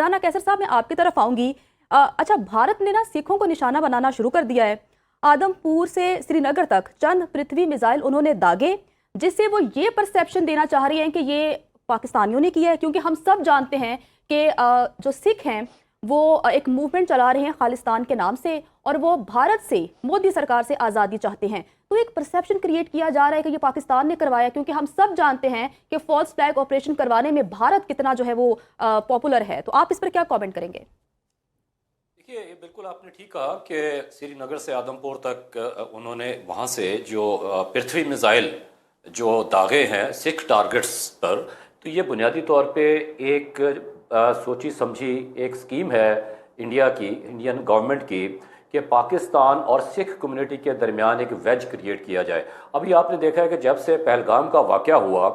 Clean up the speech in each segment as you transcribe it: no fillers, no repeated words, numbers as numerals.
राना कैसर साहब, मैं आपकी तरफ आऊंगी। अच्छा, भारत ने ना सिखों को निशाना बनाना शुरू कर दिया है। आदमपुर से श्रीनगर तक चंद पृथ्वी मिसाइल उन्होंने दागे, जिससे वो ये परसेप्शन देना चाह रही हैं कि ये पाकिस्तानियों ने किया है, क्योंकि हम सब जानते हैं कि जो सिख हैं वो एक मूवमेंट चला रहे हैं खालिस्तान के नाम से, और वो भारत से, मोदी सरकार से आज़ादी चाहते हैं। तो एक परसेप्शन क्रिएट किया जा रहा है कि ये पाकिस्तान ने करवाया, क्योंकि हम सब जानते हैं कि फॉल्स फ्लैग ऑपरेशन करवाने में भारत कितना जो है वो पॉपुलर है। तो आप इस पर क्या कमेंट करेंगे? देखिए, ये बिल्कुल आपने ठीक कहा कि श्रीनगर से आदमपुर तक उन्होंने वहाँ से जो पृथ्वी मिसाइल जो दागे हैं सिख टारगेट्स पर, तो ये बुनियादी तौर पे एक सोची समझी एक स्कीम है इंडियन गवर्नमेंट की, कि पाकिस्तान और सिख कम्युनिटी के दरमियान एक वेज क्रिएट किया जाए। अभी आपने देखा है कि जब से पहलगाम का वाक़या हुआ,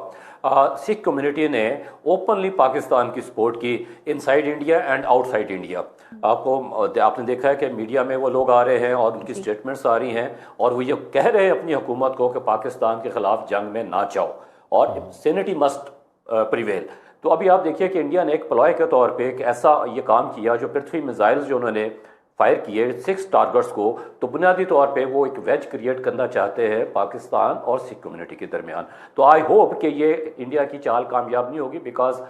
सिख कम्युनिटी ने ओपनली पाकिस्तान की सपोर्ट की inside India and outside India. आपने देखा है कि मीडिया में वो लोग आ रहे हैं और उनकी स्टेटमेंट्स आ रही हैं, और वो ये कह रहे हैं अपनी हुकूमत को कि पाकिस्तान के खिलाफ जंग में ना जाओ और सेनेटी मस्ट प्रिवेल। तो अभी आप देखिए कि इंडिया ने एक प्लॉय के तौर पे एक ऐसा ये काम किया, जो पृथ्वी मिसाइल्स जो उन्होंने फायर किए 6 टारगेट्स को, तो बुनियादी तौर पे वो एक वेज क्रिएट करना चाहते हैं पाकिस्तान और सिख कम्युनिटी के दरमियान। तो आई होप कि ये इंडिया की चाल कामयाब नहीं होगी, because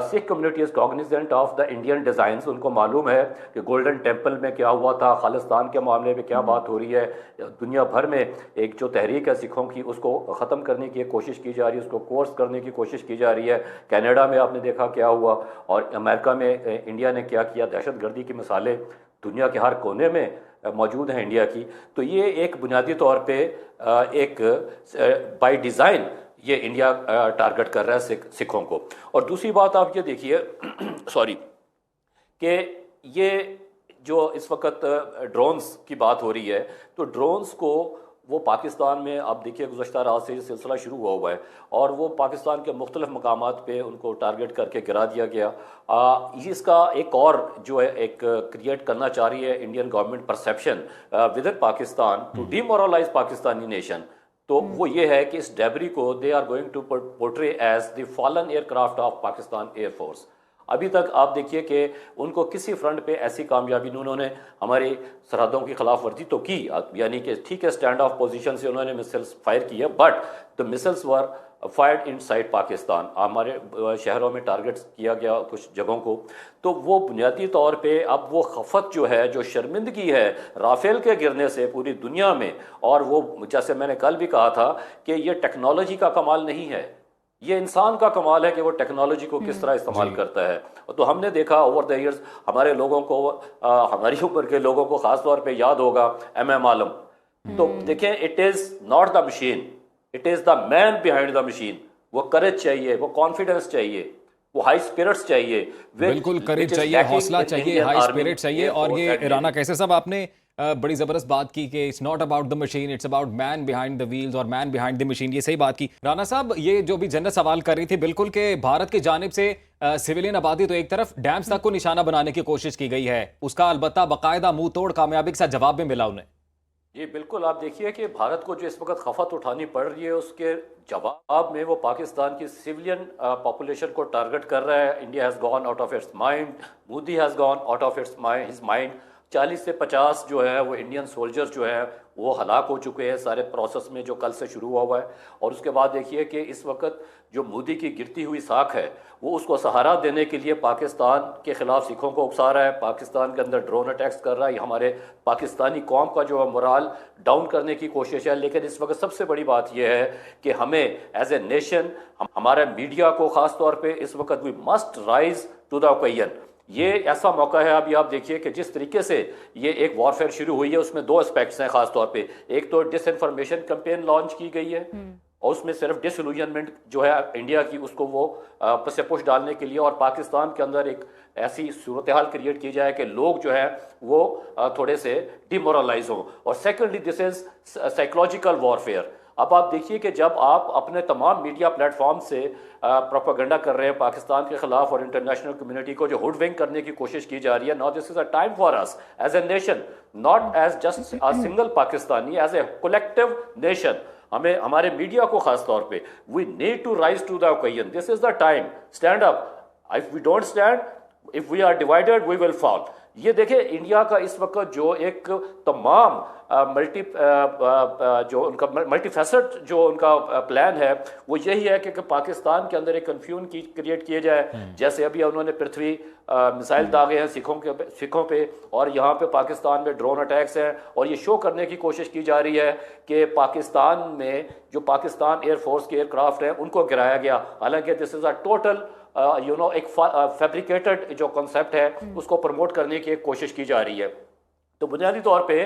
Sikh community is Cognizant of the Indian designs. उनको मालूम है कि गोल्डन टेम्पल में क्या हुआ था, खालिस्तान के मामले में क्या बात हो रही है। दुनिया भर में एक जो तहरीक है सिखों की, उसको ख़त्म करने की कोशिश की जा रही है, उसको कोर्स करने की कोशिश की जा रही है। कनाडा में आपने देखा क्या हुआ, और अमेरिका में इंडिया ने क्या किया। दहशतगर्दी की मिसालें दुनिया के हर कोने में मौजूद हैं इंडिया की। तो ये एक बुनियादी तौर पे एक बाय डिज़ाइन ये इंडिया टारगेट कर रहा है सिखों को। और दूसरी बात आप ये देखिए सॉरी, कि ये जो इस वक्त ड्रोन्स की बात हो रही है, तो ड्रोन्स को वो पाकिस्तान में, आप देखिए गुज़श्ता रात से ये सिलसिला शुरू हुआ है, और वो पाकिस्तान के मुख्तलिफ मकामात पे उनको टारगेट करके गिरा दिया गया। इसका एक और जो है एक क्रिएट करना चाह रही है Indian government perception within Pakistan to demoralise Pakistani nation. तो वो ये है कि इस डेबरी को they are going to portray as the fallen aircraft of Pakistan air force. अभी तक आप देखिए कि उनको किसी फ्रंट पे ऐसी कामयाबी नहीं, उन्होंने हमारी सरहदों की खिलाफ वर्जी तो की, यानी कि ठीक है स्टैंड ऑफ पोजीशन से उन्होंने मिसाइल्स फायर किए, but the missiles were fired inside Pakistan. हमारे शहरों में टारगेट्स किया गया कुछ जगहों को। तो वो बुनियादी तौर पे अब वो खफत जो है, जो शर्मिंदगी है राफेल के गिरने से पूरी दुनिया में, और वो जैसे मैंने कल भी कहा था कि ये टेक्नोलॉजी का कमाल नहीं है, ये इंसान का कमाल है कि वो टेक्नोलॉजी को किस तरह इस्तेमाल करता है। तो हमने देखा ओवर द ईयर्स, हमारे लोगों को, हमारी उम्र के लोगों को खास तौर पे याद होगा MM आलम। तो देखें, it is not the machine, it is the man behind the machine. वो करेज चाहिए, वो कॉन्फिडेंस चाहिए, वो हाई स्पिरिट्स चाहिए, बिल्कुल करेज चाहिए, हौसला चाहिए, हाई स्पिरिट चाहिए। और ये राना कैसर साहब, आपने बड़ी ज़बरदस्त बात की कि it's not about the machine, it's about man behind the wheels और मैन बिहाइंड द मशीन। ये सही बात की राना साहब। ये जो भी जन्नत सवाल कर रही थी, बिल्कुल कि भारत की जानिब से सिविलियन आबादी तो एक तरफ, डैम्स तक को निशाना बनाने की कोशिश की गई है, उसका अलबत्ता बाकायदा मुंह तोड़ कामयाबी के साथ जवाब भी मिला उन्हें। जी बिल्कुल, आप देखिए कि भारत को जो इस वक्त खफत उठानी पड़ रही है, उसके जवाब में वो पाकिस्तान की सिविलियन पॉपुलेशन को टारगेट कर रहा है। India has gone out of its mind, Modi has gone out of his mind. 40 से 50 जो है वो इंडियन सोल्जर्स जो है वो हलाक हो चुके हैं सारे प्रोसेस में, जो कल से शुरू हुआ है। और उसके बाद देखिए कि इस वक्त जो मोदी की गिरती हुई साख है, वो उसको सहारा देने के लिए पाकिस्तान के ख़िलाफ़ सिखों को उकसा रहा है, पाकिस्तान के अंदर ड्रोन अटैक्स कर रहा है। हमारे पाकिस्तानी कौम का जो मोराल डाउन करने की कोशिश है। लेकिन इस वक्त सबसे बड़ी बात यह है कि हमें एज ए नेशन, हमारे मीडिया को ख़ास तौर पर इस वक्त we must rise to the occasion. ये ऐसा मौका है। अभी आप देखिए कि जिस तरीके से ये एक वॉरफेयर शुरू हुई है, उसमें 2 एस्पेक्ट्स हैं खास तौर पे। एक तो डिसइंफॉर्मेशन कैंपेन लॉन्च की गई है, और उसमें सिर्फ डिसइल्यूजनमेंट जो है इंडिया की, उसको वो पसे पुश डालने के लिए, और पाकिस्तान के अंदर एक ऐसी सूरत हाल क्रिएट की जाए कि लोग जो है वो थोड़े से डिमोरलाइज हों। और secondly, this is psychological warfare. अब आप देखिए कि जब आप अपने तमाम मीडिया प्लेटफॉर्म से प्रोपेगेंडा कर रहे हैं पाकिस्तान के खिलाफ, और इंटरनेशनल कम्युनिटी को जो हुडविंक करने की कोशिश की जा रही है, now this is a time for us as a nation, not as just a single Pakistani, as a collective nation. हमें, हमारे मीडिया को खास तौर पे, we need to rise to the occasion. This is the time, stand up. If we don't stand, if we are divided we will fall. ये देखिए India का इस वक्त जो एक तमाम जो उनका मल्टीफेसेट जो उनका प्लान है वो यही है कि पाकिस्तान के अंदर एक कन्फ्यूजन क्रिएट किए जाए। जैसे अभी उन्होंने पृथ्वी मिसाइल दागे हैं सिखों पे, और यहाँ पे पाकिस्तान में ड्रोन अटैक्स हैं, और ये शो करने की कोशिश की जा रही है कि पाकिस्तान में जो पाकिस्तान एयरफोर्स के एयरक्राफ्ट हैं उनको गिराया गया। हालांकि दिस इज़ अ टोटल एक फैब्रिकेटेड जो कॉन्सेप्ट है उसको प्रमोट करने की एक कोशिश की जा रही है। तो बुनियादी तौर पे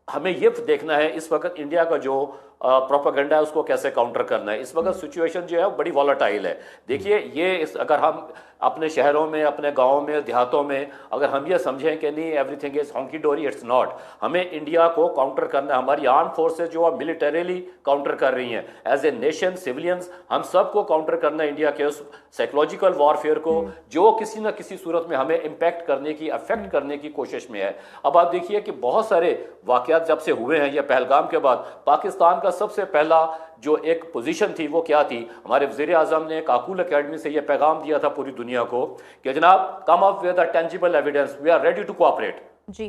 हमें ये देखना है इस वक्त इंडिया का जो प्रोपेगेंडा है उसको कैसे काउंटर करना है। इस वक्त सिचुएशन जो है वो बड़ी वॉलेटाइल है। देखिए अगर हम अपने शहरों में, अपने गाँव में, देहातों में अगर हम ये समझें कि नहीं एवरीथिंग इज हॉन्की डोरी, इट्स नॉट। हमें इंडिया को काउंटर करना है। हमारी आर्म फोर्सेज जो है मिलिटरीली काउंटर कर रही हैं, एज ए नेशन सिविलियंस हम सबको काउंटर करना है इंडिया के उस साइकोलॉजिकल वॉरफेयर को जो किसी न किसी सूरत में हमें इम्पैक्ट करने की, अफेक्ट करने की कोशिश में है। अब आप देखिए कि बहुत सारे वाकयात जब से हुए हैं, या पहलगाम के बाद पाकिस्तान का सबसे पहला जो एक पोजीशन थी वो क्या थी, हमारे वज़ीर आज़म ने काकूल एकेडमी से ये पैगाम दिया था पूरी दुनिया को कि जनाब come up with the tangible evidence, we are ready to cooperate. Ji